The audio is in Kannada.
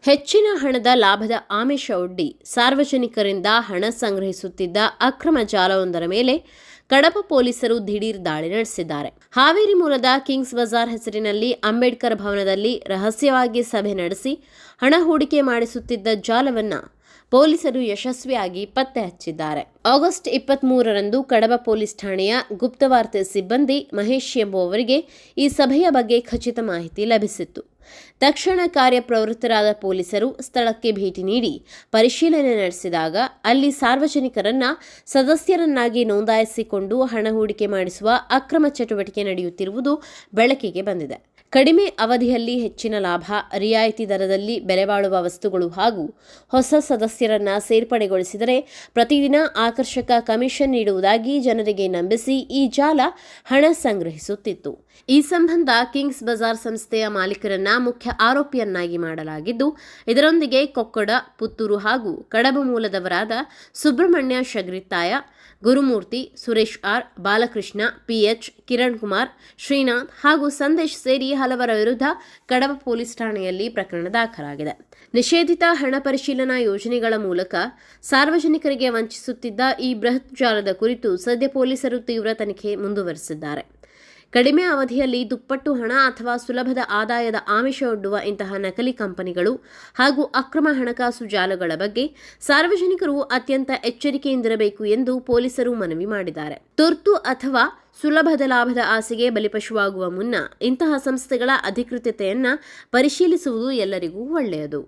ಹೆಚ್ಚಿನ ಹಣದ ಲಾಭದ ಆಮಿಷ ಒಡ್ಡಿ ಸಾರ್ವಜನಿಕರಿಂದ ಹಣ ಸಂಗ್ರಹಿಸುತ್ತಿದ್ದ ಅಕ್ರಮ ಜಾಲವೊಂದರ ಮೇಲೆ ಕಡಪ ಪೊಲೀಸರು ದಿಢೀರ್ ದಾಳಿ ನಡೆಸಿದ್ದಾರೆ. ಹಾವೇರಿ ಮೂಲದ ಕಿಂಗ್ಸ್ ಬಜಾರ್ ಹೆಸರಿನಲ್ಲಿ ಅಂಬೇಡ್ಕರ್ ಭವನದಲ್ಲಿ ರಹಸ್ಯವಾಗಿ ಸಭೆ ನಡೆಸಿ ಹಣ ಹೂಡಿಕೆ ಮಾಡಿಸುತ್ತಿದ್ದ ಜಾಲವನ್ನು ಪೊಲೀಸರು ಯಶಸ್ವಿಯಾಗಿ ಪತ್ತೆ ಹಚ್ಚಿದ್ದಾರೆ. ಆಗಸ್ಟ್ 23ರಂದು ಕಡಬ ಪೊಲೀಸ್ ಠಾಣೆಯ ಗುಪ್ತವಾರ್ತೆ ಸಿಬ್ಬಂದಿ ಮಹೇಶ್ ಎಂಬುವವರಿಗೆ ಈ ಸಭೆಯ ಬಗ್ಗೆ ಖಚಿತ ಮಾಹಿತಿ ಲಭಿಸಿತ್ತು. ತಕ್ಷಣ ಕಾರ್ಯಪ್ರವೃತ್ತರಾದ ಪೊಲೀಸರು ಸ್ಥಳಕ್ಕೆ ಭೇಟಿ ನೀಡಿ ಪರಿಶೀಲನೆ ನಡೆಸಿದಾಗ ಅಲ್ಲಿ ಸಾರ್ವಜನಿಕರನ್ನ ಸದಸ್ಯರನ್ನಾಗಿ ನೋಂದಾಯಿಸಿಕೊಂಡು ಹಣ ಹೂಡಿಕೆ ಮಾಡಿಸುವ ಅಕ್ರಮ ಚಟುವಟಿಕೆ ನಡೆಯುತ್ತಿರುವುದು ಬೆಳಕಿಗೆ ಬಂದಿದೆ. ಕಡಿಮೆ ಅವಧಿಯಲ್ಲಿ ಹೆಚ್ಚಿನ ಲಾಭ, ರಿಯಾಯಿತಿ ದರದಲ್ಲಿ ಬೆಲೆಬಾಳುವ ವಸ್ತುಗಳು ಹಾಗೂ ಹೊಸ ಸದಸ್ಯರನ್ನ ಸೇರ್ಪಡೆಗೊಳಿಸಿದರೆ ಪ್ರತಿದಿನ ಆಕರ್ಷಕ ಕಮಿಷನ್ ನೀಡುವುದಾಗಿ ಜನರಿಗೆ ನಂಬಿಸಿ ಈ ಜಾಲ ಹಣ ಸಂಗ್ರಹಿಸುತ್ತಿತ್ತು. ಈ ಸಂಬಂಧ ಕಿಂಗ್ಸ್ ಬಜಾರ್ ಸಂಸ್ಥೆಯ ಮಾಲೀಕರನ್ನ ಮುಖ್ಯ ಆರೋಪಿಯನ್ನಾಗಿ ಮಾಡಲಾಗಿದ್ದು, ಇದರೊಂದಿಗೆ ಕೊಕ್ಕಡ, ಪುತ್ತೂರು ಹಾಗೂ ಕಡಬ ಮೂಲದವರಾದ ಸುಬ್ರಹ್ಮಣ್ಯ ಶಗ್ರಿತ್ತಾಯ, ಗುರುಮೂರ್ತಿ, ಸುರೇಶ್ ಆರ್, ಬಾಲಕೃಷ್ಣ, ಪಿಎಚ್, ಕಿರಣ್ ಕುಮಾರ್, ಶ್ರೀನಾಥ್ ಹಾಗೂ ಸಂದೇಶ್ ಸೇರಿ ಹಲವರ ವಿರುದ್ಧ ಕಡಬ ಪೊಲೀಸ್ ಠಾಣೆಯಲ್ಲಿ ಪ್ರಕರಣ ದಾಖಲಾಗಿದೆ. ನಿಷೇಧಿತ ಹಣ ಪರಿಶೀಲನಾ ಯೋಜನೆಗಳ ಮೂಲಕ ಸಾರ್ವಜನಿಕರಿಗೆ ವಂಚಿಸುತ್ತಿದ್ದ ಈ ಬೃಹತ್ ಜಾಲದ ಕುರಿತು ಸದ್ಯ ಪೊಲೀಸರು ತೀವ್ರ ತನಿಖೆ ಮುಂದುವರೆಸಿದ್ದಾರೆ. ಕಡಿಮೆ ಅವಧಿಯಲ್ಲಿ ದುಪ್ಪಟ್ಟು ಹಣ ಅಥವಾ ಸುಲಭದ ಆದಾಯದ ಆಮಿಷವೊಡ್ಡುವ ಇಂತಹ ನಕಲಿ ಕಂಪನಿಗಳು ಹಾಗೂ ಅಕ್ರಮ ಹಣಕಾಸು ಜಾಲಗಳ ಬಗ್ಗೆ ಸಾರ್ವಜನಿಕರು ಅತ್ಯಂತ ಎಚ್ಚರಿಕೆಯಿಂದಿರಬೇಕು ಎಂದು ಪೊಲೀಸರು ಮನವಿ ಮಾಡಿದ್ದಾರೆ. ತುರ್ತು ಅಥವಾ ಸುಲಭದ ಲಾಭದ ಆಸೆಗೆ ಬಲಿಪಶುವಾಗುವ ಮುನ್ನ ಇಂತಹ ಸಂಸ್ಥೆಗಳ ಅಧಿಕೃತತೆಯನ್ನು ಪರಿಶೀಲಿಸುವುದು ಎಲ್ಲರಿಗೂ ಒಳ್ಳೆಯದು.